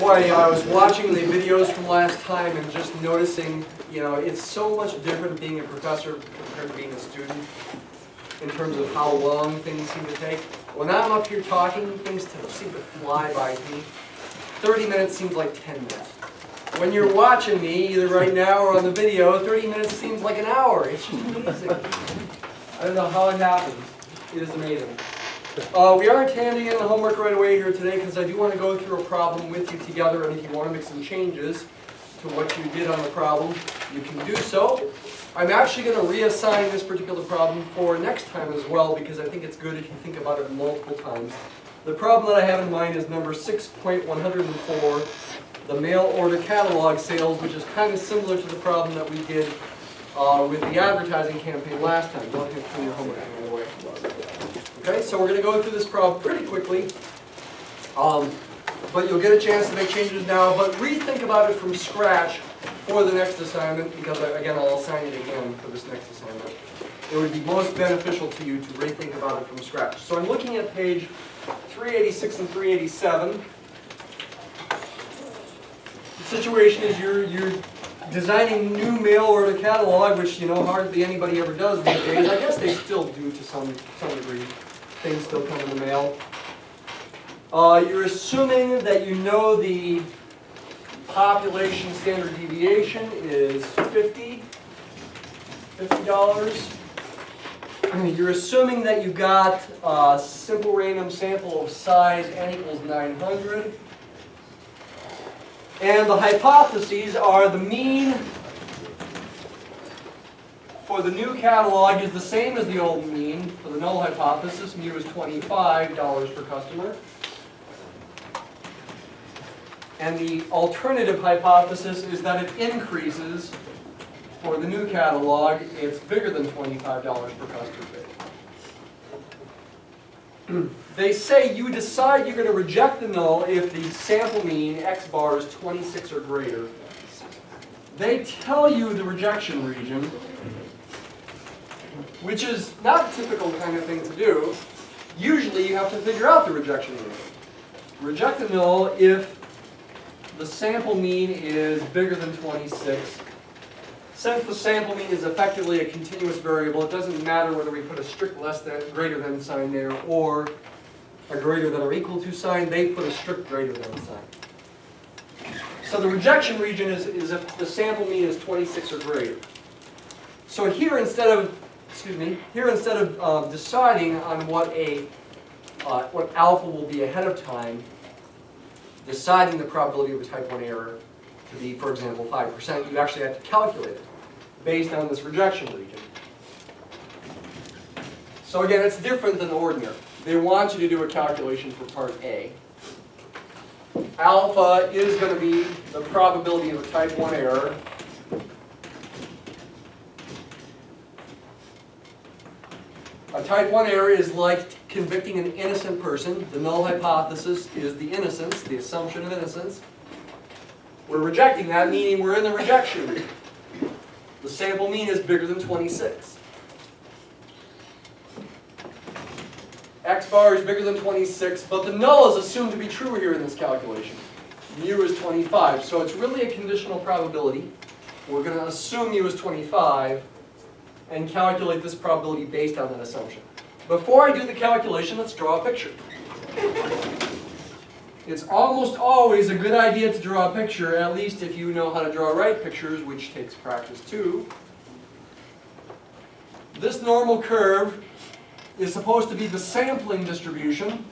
Boy, I was watching the videos from last time and just noticing, it's so much different being a professor compared to being a student in terms of how long things seem to take. When I'm up here talking, things seem to fly by to me. 30 minutes seems like 10 minutes. When you're watching me, either right now or on the video, 30 minutes seems like an hour. It's just amazing. I don't know how it happens. It is amazing. We aren't handing in the homework right away here today because I do want to go through a problem with you together, and if you want to make some changes to what you did on the problem, you can do so. I'm actually going to reassign this particular problem for next time as well because I think it's good if you think about it multiple times. The problem that I have in mind is number 6.104, the mail order catalog sales, which is kind of similar to the problem that we did with the advertising campaign last time. Don't have to do your homework anyway. Okay, so we're going to go through this problem pretty quickly, but you'll get a chance to make changes now, but rethink about it from scratch for the next assignment, because again, I'll assign it again for this next assignment. It would be most beneficial to you to rethink about it from scratch. So I'm looking at page 386 and 387. The situation is you're designing new mail order catalog, which hardly anybody ever does these days. I guess they still do to some degree. Things still come in the mail. You're assuming that you know the population standard deviation is $50. You're assuming that you got a simple random sample of size n equals 900. And the hypotheses are the mean for the new catalog is the same as the old mean for the null hypothesis. Mu is $25 per customer. And the alternative hypothesis is that it increases for the new catalog. It's bigger than $25 per customer. They say you decide you're going to reject the null if the sample mean, x bar, is 26 or greater. They tell you the rejection region, which is not a typical kind of thing to do. Usually you have to figure out the rejection region. Reject the null if the sample mean is bigger than 26. Since the sample mean is effectively a continuous variable, it doesn't matter whether we put a strict less than, greater than sign there or a greater than or equal to sign. They put a strict greater than sign. So the rejection region is if the sample mean is 26 or greater. So here instead of deciding on what alpha will be ahead of time, deciding the probability of a type 1 error to be, for example, 5%, you actually have to calculate it based on this rejection region. So again, it's different than ordinary. They want you to do a calculation for part A. Alpha is going to be the probability of a type 1 error. A type 1 error is like convicting an innocent person. The null hypothesis is the innocence, the assumption of innocence. We're rejecting that, meaning we're in the rejection region. The sample mean is bigger than 26. X bar is bigger than 26, but the null is assumed to be true here in this calculation. Mu is 25, so it's really a conditional probability. We're going to assume mu is 25 and calculate this probability based on that assumption. Before I do the calculation, let's draw a picture. It's almost always a good idea to draw a picture, at least if you know how to draw right pictures, which takes practice too. This normal curve is supposed to be the sampling distribution.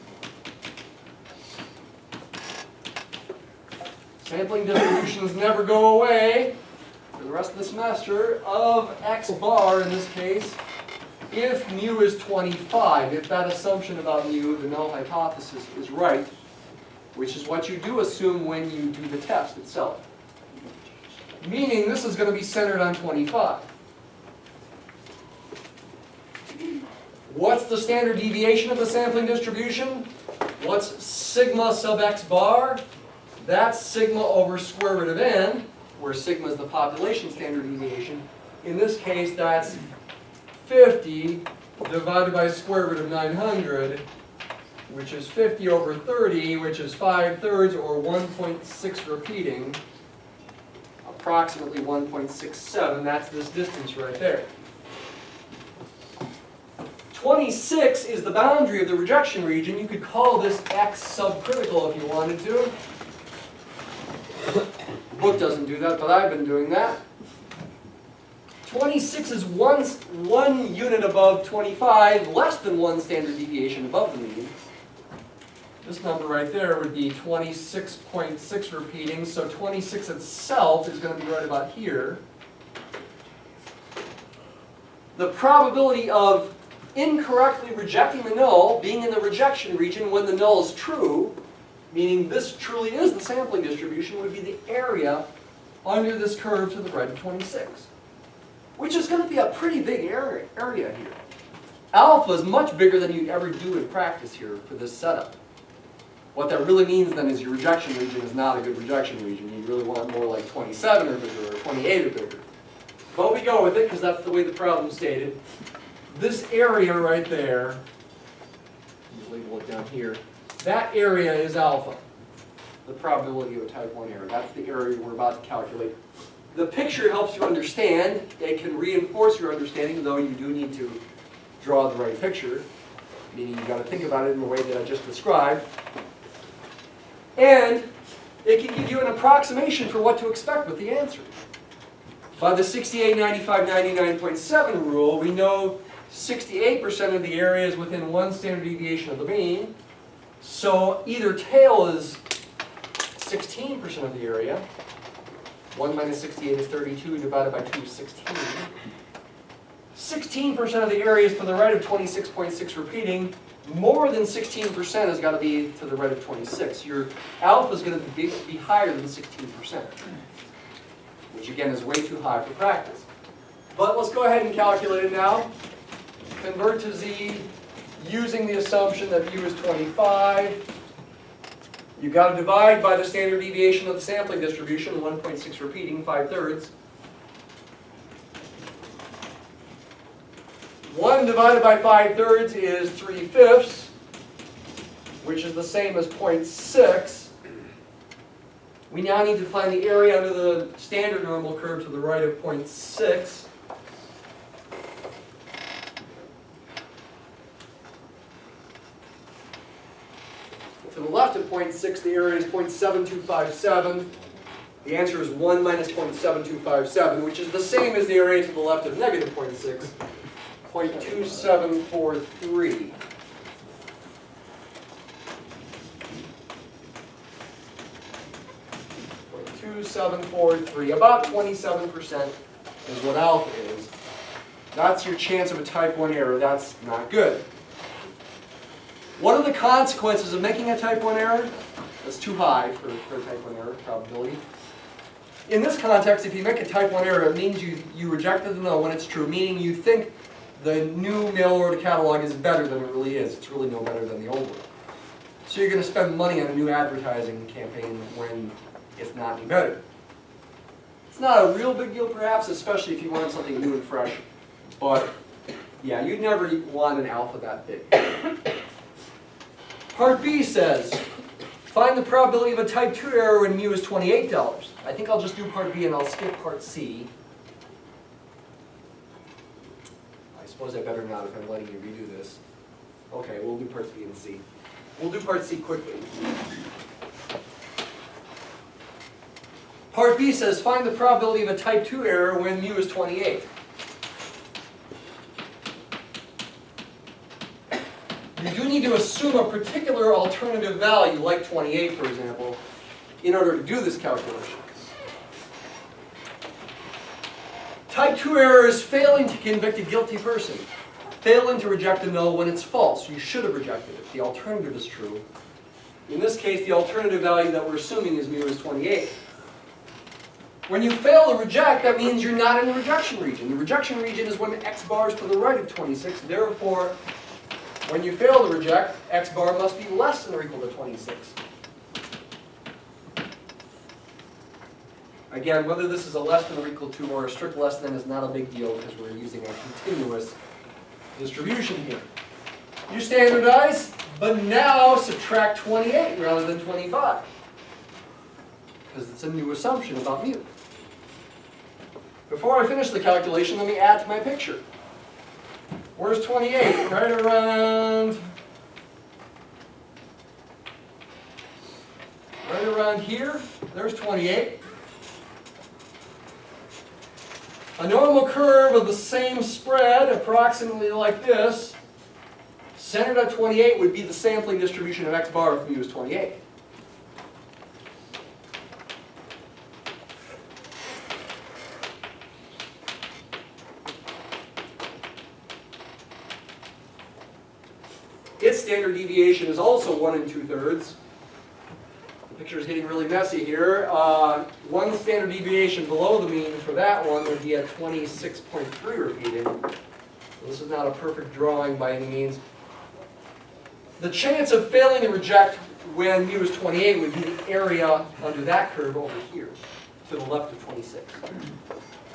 Sampling distributions never go away for the rest of the semester of x bar in this case, if mu is 25, if that assumption about mu, the null hypothesis, is right, which is what you do assume when you do the test itself. Meaning this is going to be centered on 25. What's the standard deviation of the sampling distribution? What's sigma sub x bar? That's sigma over square root of n, where sigma is the population standard deviation. In this case, that's 50 divided by square root of 900 which is 50 over 30, which is 5/3 or 1.6 repeating, approximately 1.67. That's this distance right there. 26 is the boundary of the rejection region. You could call this X subcritical if you wanted to. The book doesn't do that, but I've been doing that. 26 is one unit above 25, less than 1 standard deviation above the mean. This number right there would be 26.6 repeating, so 26 itself is going to be right about here. The probability of incorrectly rejecting the null, being in the rejection region when the null is true, meaning this truly is the sampling distribution, would be the area under this curve to the right of 26, which is going to be a pretty big area here. Alpha is much bigger than you'd ever do in practice here for this setup. What that really means then is your rejection region is not a good rejection region. You really want more like 27 or bigger, or 28 or bigger. But we go with it because that's the way the problem stated. This area right there, let me label it down here, that area is alpha, the probability of a type 1 error. That's the area we're about to calculate. The picture helps you understand. It can reinforce your understanding, though you do need to draw the right picture, meaning you've got to think about it in the way that I just described. And it can give you an approximation for what to expect with the answer. By the 68, 95, 99.7 rule, we know 68% of the area is within 1 standard deviation of the mean. So either tail is 16% of the area. 1 minus 68 is 32, divided by 2 is 16. 16% of the area is to the right of 26.6 repeating. More than 16% has got to be to the right of 26. Your alpha is going to be higher than 16%, which again is way too high for practice. But let's go ahead and calculate it now. Convert to z using the assumption that mu is 25. You've got to divide by the standard deviation of the sampling distribution, 1.6 repeating, 5/3. 1 divided by 5/3 is 3/5, which is the same as 0.6. We now need to find the area under the standard normal curve to the right of 0.6. To the left of 0.6, the area is 0.7257. The answer is 1 minus 0.7257, which is the same as the area to the left of negative 0.6, 0.2743. .2743, about 27% is what alpha is. That's your chance of a type 1 error. That's not good. What are the consequences of making a type 1 error? That's too high for a type 1 error probability. In this context, if you make a type 1 error, it means you rejected the null when it's true, meaning you think the new mail order catalog is better than it really is. It's really no better than the old one. So you're going to spend money on a new advertising campaign when it's not any better. It's not a real big deal perhaps, especially if you want something new and fresh. But yeah, you'd never want an alpha that big. Part B says, find the probability of a type 2 error when mu is $28. I think I'll just do part B and I'll skip part C. I suppose I better not if I'm letting you redo this. Okay, we'll do parts B and C. We'll do part C quickly. Part B says, find the probability of a type 2 error when mu is 28. You do need to assume a particular alternative value, like 28, for example, in order to do this calculation. Type 2 error is failing to convict a guilty person. Failing to reject a null when it's false. You should have rejected it. The alternative is true. In this case, the alternative value that we're assuming is mu is 28. When you fail to reject, that means you're not in the rejection region. The rejection region is when x bar is to the right of 26. Therefore, when you fail to reject, x bar must be less than or equal to 26. Again, whether this is a less than or equal to or a strict less than is not a big deal because we're using a continuous distribution here. You standardize, But now subtract 28 rather than 25. Because it's a new assumption about mu. Before I finish the calculation, let me add to my picture. Where's 28? Right around here. There's 28. A normal curve of the same spread, approximately like this, centered at 28 would be the sampling distribution of x bar if mu is 28. Its standard deviation is also 1 2/3. The picture is getting really messy here. One standard deviation below the mean for that one would be at 26.3 repeated. This is not a perfect drawing by any means. The chance of failing to reject when mu is 28 would be the area under that curve over here, to the left of 26.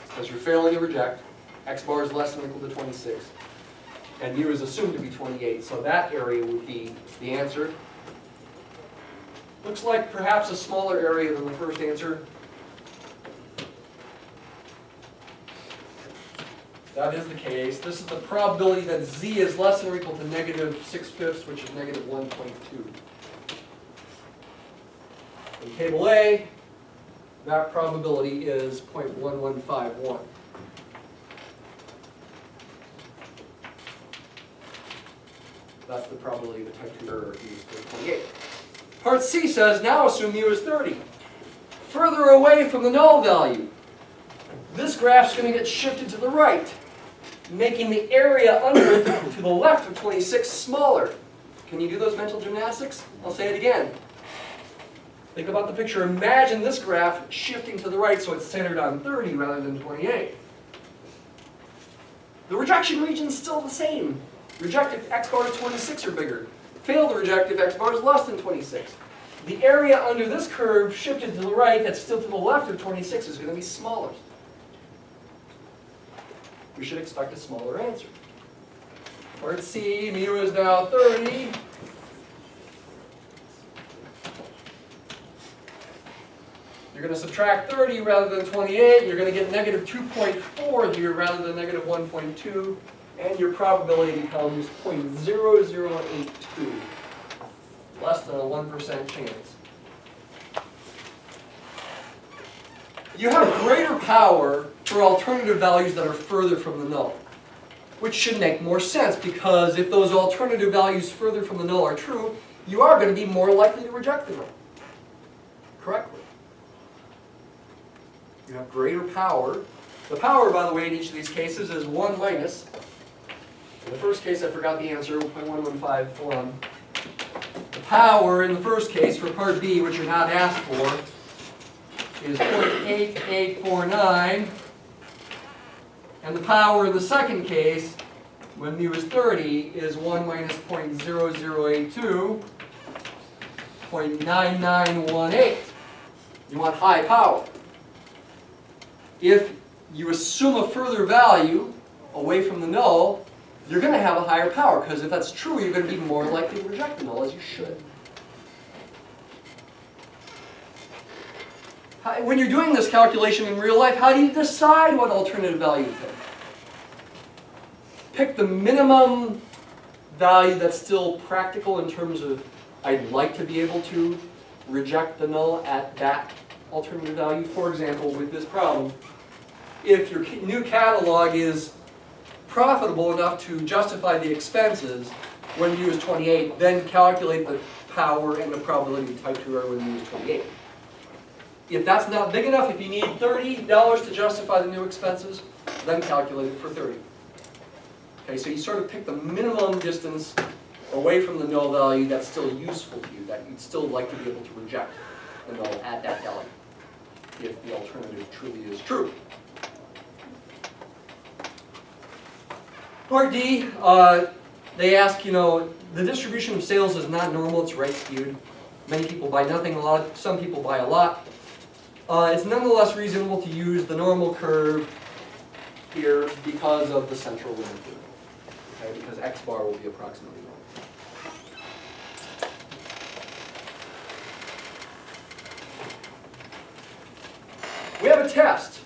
Because you're failing to reject, x bar is less than or equal to 26. And mu is assumed to be 28, so that area would be the answer. Looks like perhaps a smaller area than the first answer. That is the case. This is the probability that z is less than or equal to -6/5, which is -1.2. In table A, that probability is 0.1151. That's the probability of the type 2 error used for 28. Part C says, now assume mu is 30. Further away from the null value. This graph's going to get shifted to the right, making the area under it to the left of 26 smaller. Can you do those mental gymnastics? I'll say it again. Think about the picture. Imagine this graph shifting to the right so it's centered on 30 rather than 28. The rejection region is still the same. Reject if x bar is 26 or bigger. Fail to reject if x bar is less than 26. The area under this curve shifted to the right that's still to the left of 26 is going to be smaller. We should expect a smaller answer. Part C, mu is now 30. You're going to subtract 30 rather than 28. You're going to get -2.4 here rather than -1.2. And your probability becomes 0.0082. Less than a 1% chance. You have greater power for alternative values that are further from the null. Which should make more sense, because if those alternative values further from the null are true, you are going to be more likely to reject the null correctly. You have greater power. The power, by the way, in each of these cases is 1 minus. In the first case, I forgot the answer, 0.1151. The power in the first case for part B, which you're not asked for, is 0.8849. And the power in the second case, when mu is 30, is 1 minus 0.0082, 0.9918. You want high power. If you assume a further value away from the null, you're going to have a higher power, because if that's true, you're going to be more likely to reject the null, as you should. When you're doing this calculation in real life, how do you decide what alternative value to pick? Pick the minimum value that's still practical in terms of I'd like to be able to reject the null at that alternative value. For example, with this problem, if your new catalog is profitable enough to justify the expenses when mu is 28, then calculate the power and the probability of type 2 error when mu is 28. If that's not big enough, if you need $30 to justify the new expenses, then calculate it for 30. Okay, so you sort of pick the minimum distance away from the null value that's still useful to you, that you'd still like to be able to reject the null at that value, if the alternative truly is true. Part D, they ask, the distribution of sales is not normal, it's right skewed. Many people buy nothing, some people buy a lot. It's nonetheless reasonable to use the normal curve here because of the central limit theorem. Okay, because x bar will be approximately 1. We have a test.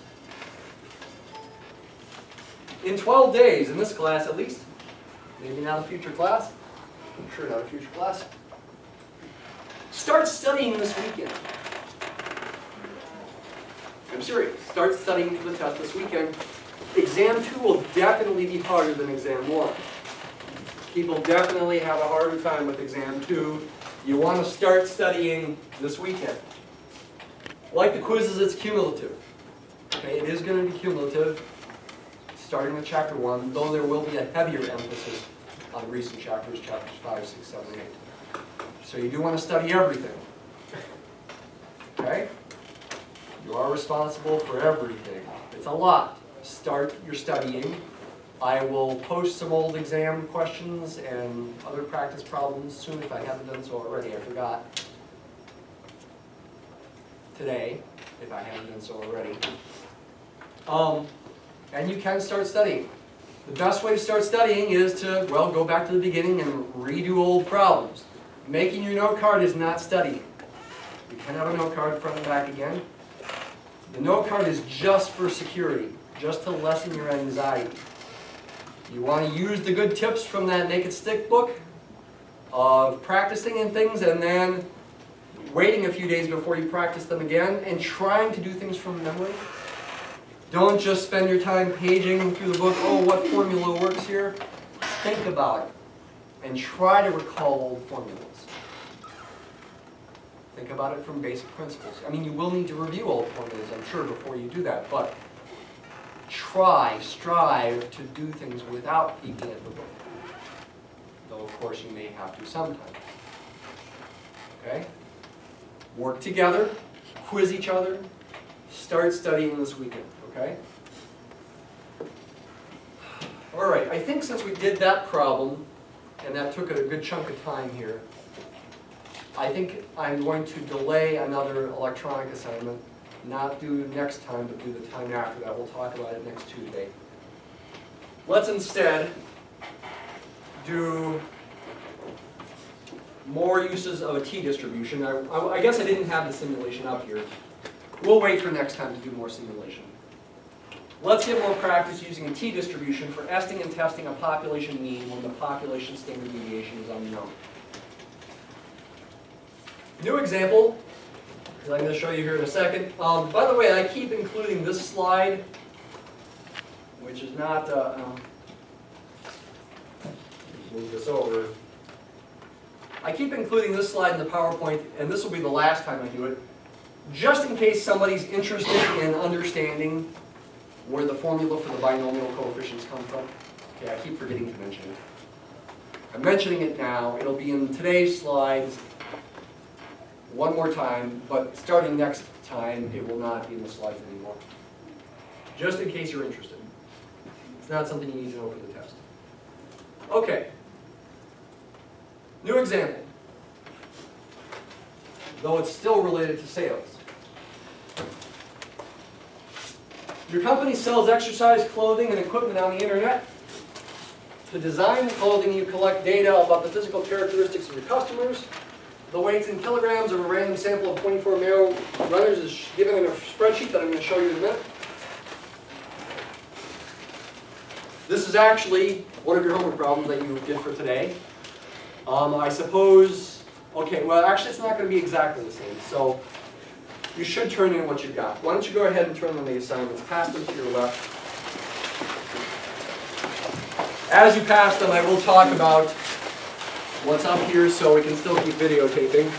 In 12 days, in this class at least, maybe not a future class, I'm sure not a future class. Start studying this weekend. I'm serious. Start studying for the test this weekend. Exam 2 will definitely be harder than Exam 1. People definitely have a harder time with Exam 2. You want to start studying this weekend. Like the quizzes, it's cumulative. Okay, it is going to be cumulative, starting with Chapter 1, though there will be a heavier emphasis on recent chapters, Chapters 5, 6, 7, 8. So you do want to study everything. Okay? You are responsible for everything. It's a lot. Start your studying. I will post some old exam questions and other practice problems soon if I haven't done so already. I forgot. Today, if I haven't done so already. And you can start studying. The best way to start studying is to, well, go back to the beginning and redo old problems. Making your note card is not studying. You can have a note card front and back again. The note card is just for security, just to lessen your anxiety. You want to use the good tips from that Make It Stick book of practicing and things, and then waiting a few days before you practice them again, and trying to do things from memory. Don't just spend your time paging through the book, oh, what formula works here? Think about it, and try to recall old formulas. Think about it from basic principles. I mean, you will need to review old formulas, I'm sure, before you do that, but strive to do things without peeking at the book. Though, of course, you may have to sometimes. Okay? Work together, quiz each other, start studying this weekend, okay? All right, I think since we did that problem, and that took a good chunk of time here, I think I'm going to delay another electronic assignment, not do next time, but do the time after that. We'll talk about it next Tuesday. Let's instead do more uses of a t-distribution. I guess I didn't have the simulation up here. We'll wait for next time to do more simulation. Let's get more practice using a t-distribution for estiming and testing a population mean when the population standard deviation is unknown. New example, because I'm going to show you here in a second. By the way, I keep including this slide, which is not, move this over. I keep including this slide in the PowerPoint, and this will be the last time I do it, just in case somebody's interested in understanding where the formula for the binomial coefficients come from. Okay, I keep forgetting to mention it. I'm mentioning it now. It'll be in today's slides one more time, but starting next time, it will not be in the slides anymore. Just in case you're interested. It's not something you need to know for the test. Okay. New example. Though it's still related to sales. Your company sells exercise clothing and equipment on the internet. To design the clothing, you collect data about the physical characteristics of your customers. The weights in kilograms of a random sample of 24 male runners is given in a spreadsheet that I'm going to show you in a minute. This is actually one of your homework problems that you did for today. I suppose, okay, well actually it's not going to be exactly the same, so you should turn in what you've got. Why don't you go ahead and turn in the assignments, pass them to your left. As you pass them, I will talk about what's up here so we can still keep videotaping.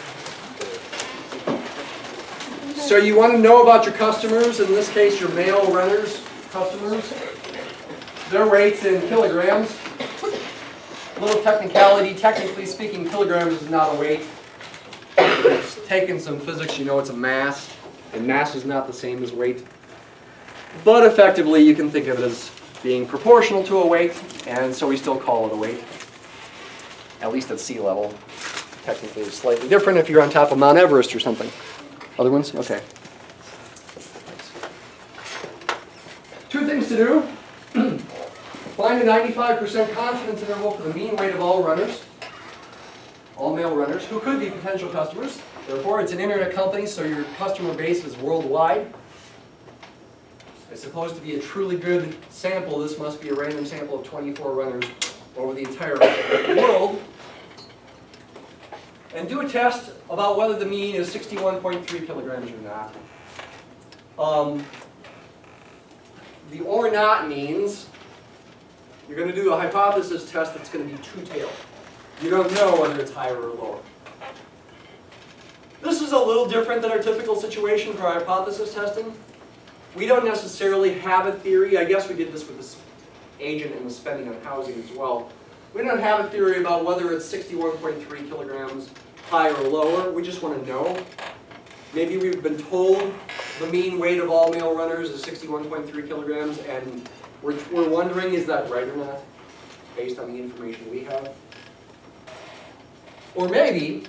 So you want to know about your customers, in this case your male runners, customers, their weights in kilograms. A little technicality, technically speaking, kilograms is not a weight. It's taken some physics, you know it's a mass, and mass is not the same as weight. But effectively you can think of it as being proportional to a weight, and so we still call it a weight. At least at sea level. Technically it's slightly different if you're on top of Mount Everest or something. Other ones? Okay. Two things to do. Find a 95% confidence interval for the mean weight of all runners, all male runners, who could be potential customers. Therefore, it's an internet company, so your customer base is worldwide. It's supposed to be a truly good sample. This must be a random sample of 24 runners over the entire world. And do a test about whether the mean is 61.3 kilograms or not. The or not means you're going to do a hypothesis test that's going to be two-tailed. You don't know whether it's higher or lower. This is a little different than our typical situation for hypothesis testing. We don't necessarily have a theory. I guess we did this with this agent and the spending on housing as well. We don't have a theory about whether it's 61.3 kilograms higher or lower. We just want to know. Maybe we've been told the mean weight of all male runners is 61.3 kilograms, and we're wondering, is that right or not, based on the information we have? Or maybe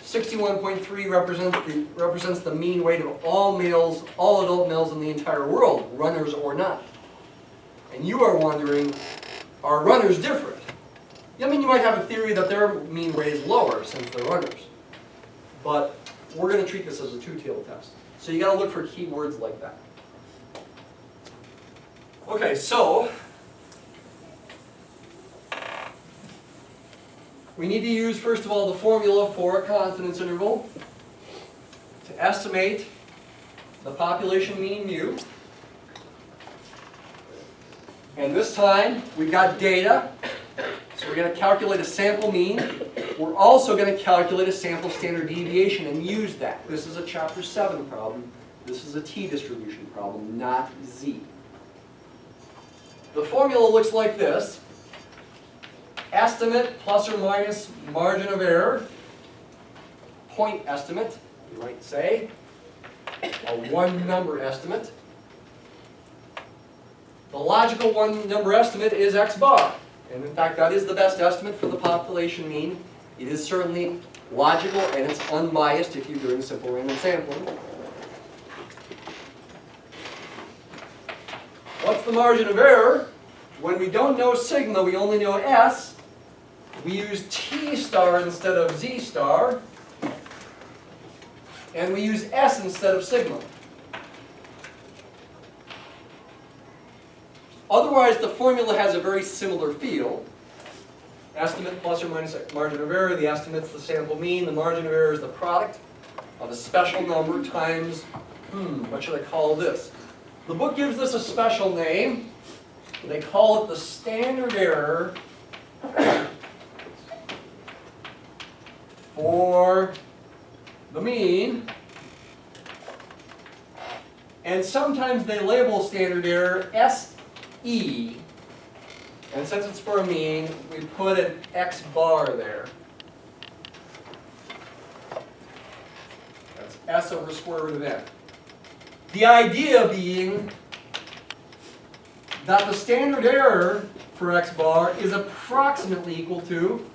61.3 represents the mean weight of all males, all adult males in the entire world, runners or not. And you are wondering, are runners different? I mean, you might have a theory that their mean weight is lower since they're runners. But we're going to treat this as a two-tailed test. So you got to look for keywords like that. Okay, so we need to use, first of all, the formula for a confidence interval to estimate the population mean mu. And this time, we've got data, so we're going to calculate a sample mean. We're also going to calculate a sample standard deviation and use that. This is a Chapter 7 problem. This is a t-distribution problem, not z. The formula looks like this. Estimate plus or minus margin of error. Point estimate, you might say. A one-number estimate. The logical one-number estimate is x bar. And in fact, that is the best estimate for the population mean. It is certainly logical and it's unbiased if you're doing simple random sampling. What's the margin of error? When we don't know sigma, we only know s. We use t star instead of z star. And we use s instead of sigma. Otherwise, the formula has a very similar feel. Estimate plus or minus margin of error. The estimate's the sample mean. The margin of error is the product of a special number times, what should I call this? The book gives this a special name. They call it the standard error for the mean. And sometimes they label standard error SE. And since it's for a mean, we put an x bar there. That's s over square root of n. The idea being that the standard error for x bar is approximately equal to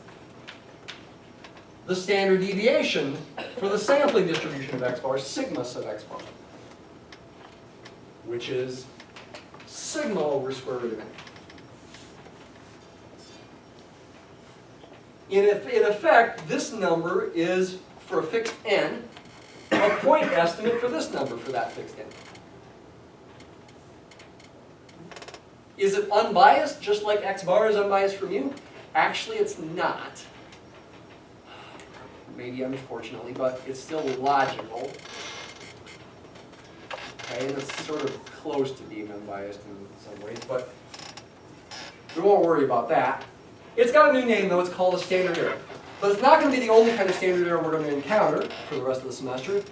the standard deviation for the sampling distribution of x bar, sigma sub x bar, which is sigma over square root of n. In effect, this number is, for a fixed n, a point estimate for this number for that fixed n. Is it unbiased, just like x bar is unbiased for mu? Actually, it's not. Maybe unfortunately, but it's still logical. Okay, and it's sort of close to being unbiased in some ways, but we won't worry about that. It's got a new name, though. It's called a standard error. But it's not going to be the only kind of standard error we're going to encounter for the rest of the semester.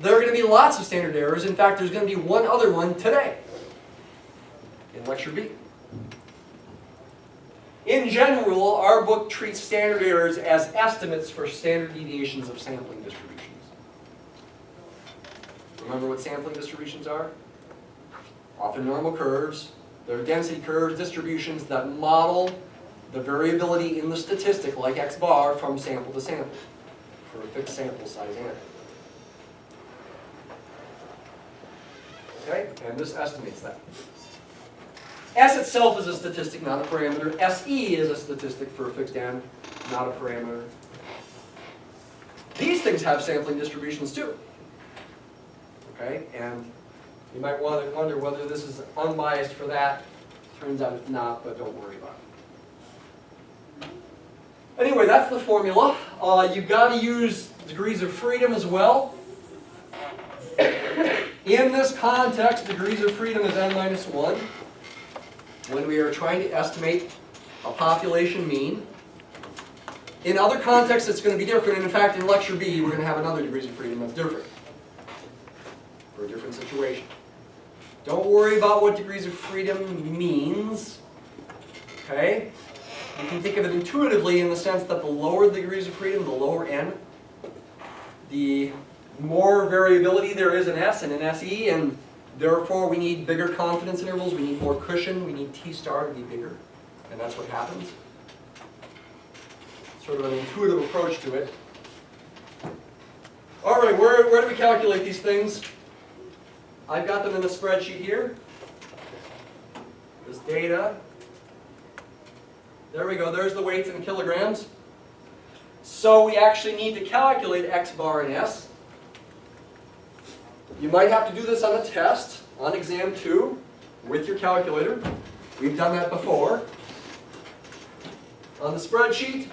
There are going to be lots of standard errors. In fact, there's going to be one other one today in Lecture B. In general, our book treats standard errors as estimates for standard deviations of sampling distributions. Remember what sampling distributions are? Often normal curves. They're density curves, distributions that model the variability in the statistic, like x bar, from sample to sample for a fixed sample size n. Okay, and this estimates that. S itself is a statistic, not a parameter. SE is a statistic for a fixed n, not a parameter. These things have sampling distributions too. Okay, and You might wonder whether this is unbiased for that. Turns out it's not, but don't worry about it. Anyway, that's the formula. You've got to use degrees of freedom as well. In this context, degrees of freedom is n minus 1. When we are trying to estimate a population mean. In other contexts, it's going to be different. And in fact, in lecture B, we're going to have another degrees of freedom that's different for a different situation. Don't worry about what degrees of freedom means. Okay? You can think of it intuitively in the sense that the lower the degrees of freedom, the lower n, the more variability there is in S and in SE, and therefore we need bigger confidence intervals, we need more cushion, we need T star to be bigger. And that's what happens. Sort of an intuitive approach to it. All right, where do we calculate these things? I've got them in the spreadsheet here. This data. There we go, there's the weights in kilograms. So we actually need to calculate X bar and S. You might have to do this on a test, on exam 2, with your calculator. We've done that before. On the spreadsheet,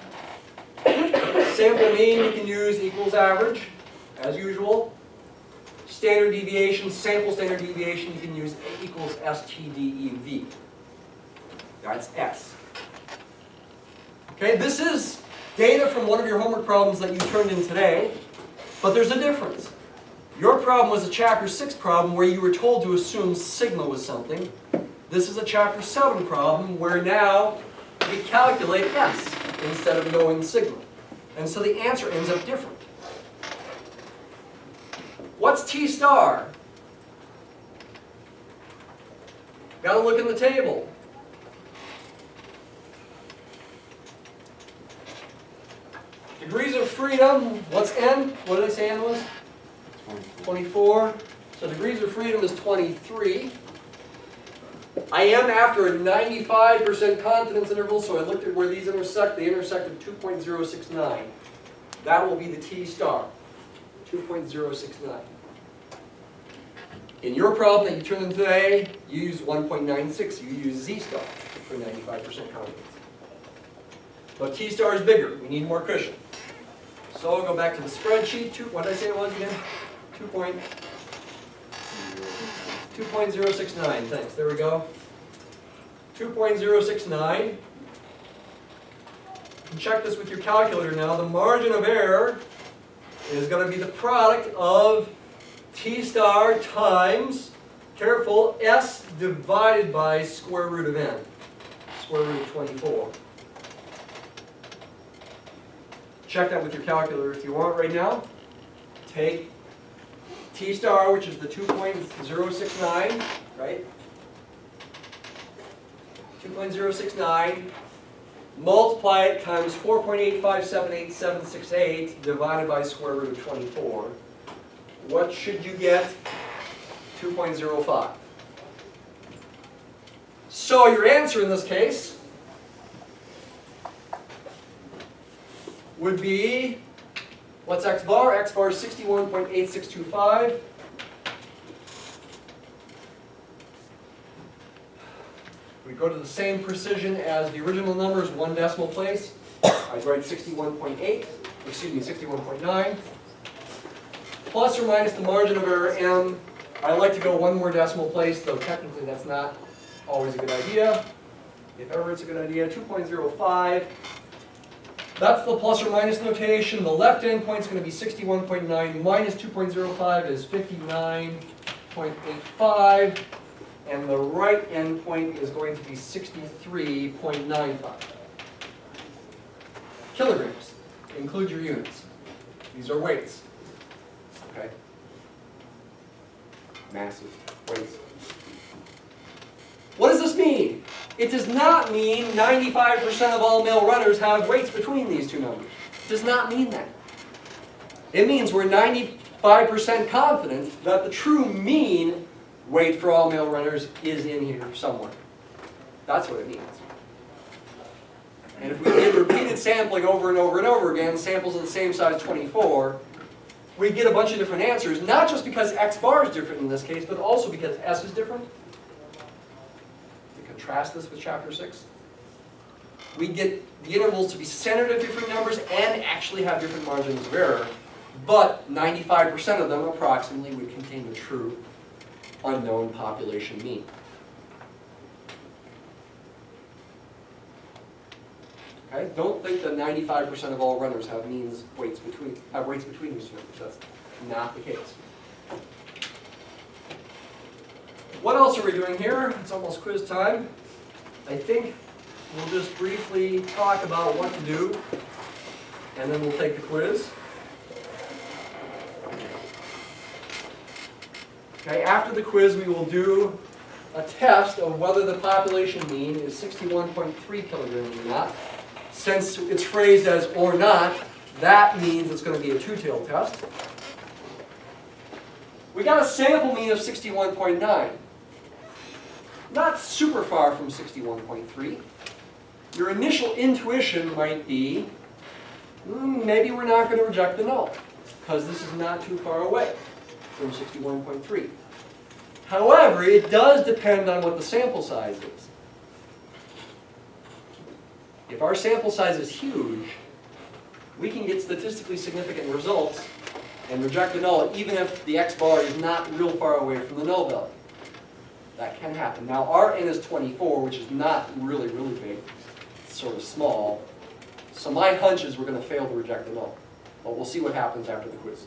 sample mean you can use equals average, as usual. Standard deviation, sample standard deviation, you can use equals STDEV. That's S. Okay, this is data from one of your homework problems that you turned in today, but there's a difference. Your problem was a chapter 6 problem where you were told to assume sigma was something. This is a chapter 7 problem where now we calculate S instead of knowing sigma. And so the answer ends up different. What's T star? Got to look in the table. Degrees of freedom, what's N? What did I say N was? 24. So degrees of freedom is 23. I am after a 95% confidence interval, so I looked at where these intersect. They intersect at 2.069. That will be the T star, 2.069. In your problem that you turned in today, you use 1.96. You use Z star for 95% confidence. But T star is bigger. We need more cushion. So I'll go back to the spreadsheet. What did I say it was again? 2.069. Thanks. There we go. 2.069. You can check this with your calculator now. The margin of error is going to be the product of T star times, careful, S divided by square root of N. Square root of 24. Check that with your calculator if you want right now. Take T star, which is the 2.069, right? 2.069, multiply it times 4.8578768 divided by square root of 24. What should you get? 2.05. So your answer in this case would be, what's X bar? X bar is 61.8625. We go to the same precision as the original numbers, one decimal place. I'd write 61.9. Plus or minus the margin of error M. I like to go one more decimal place, though technically that's not always a good idea. If ever it's a good idea, 2.05. That's the plus or minus notation. The left endpoint is going to be 61.9 minus 2.05 is 59.85. And the right endpoint is going to be 63.95. Kilograms. Include your units. These are weights. Okay? Massive weights. What does this mean? It does not mean 95% of all male runners have weights between these two numbers. It does not mean that. It means we're 95% confident that the true mean weight for all male runners is in here somewhere. That's what it means. And if we did repeated sampling over and over and over again, samples of the same size 24, we get a bunch of different answers, not just because x bar is different in this case, but also because s is different. To contrast this with chapter 6. We get the intervals to be centered at different numbers and actually have different margins of error, but 95% of them approximately would contain the true unknown population mean. Okay? Don't think that 95% of all runners have rates between these two numbers. That's not the case. What else are we doing here? It's almost quiz time. I think we'll just briefly talk about what to do, and then we'll take the quiz. Okay, after the quiz, we will do a test of whether the population mean is 61.3 kilograms or not. Since it's phrased as or not, that means it's going to be a two-tailed test. We got a sample mean of 61.9. Not super far from 61.3. Your initial intuition might be, maybe we're not going to reject the null, because this is not too far away from 61.3. However, it does depend on what the sample size is. If our sample size is huge, we can get statistically significant results and reject the null even if the x bar is not real far away from the null value. That can happen. Now our n is 24, which is not really, really big. It's sort of small. So my hunch is we're going to fail to reject the null. But we'll see what happens after the quiz.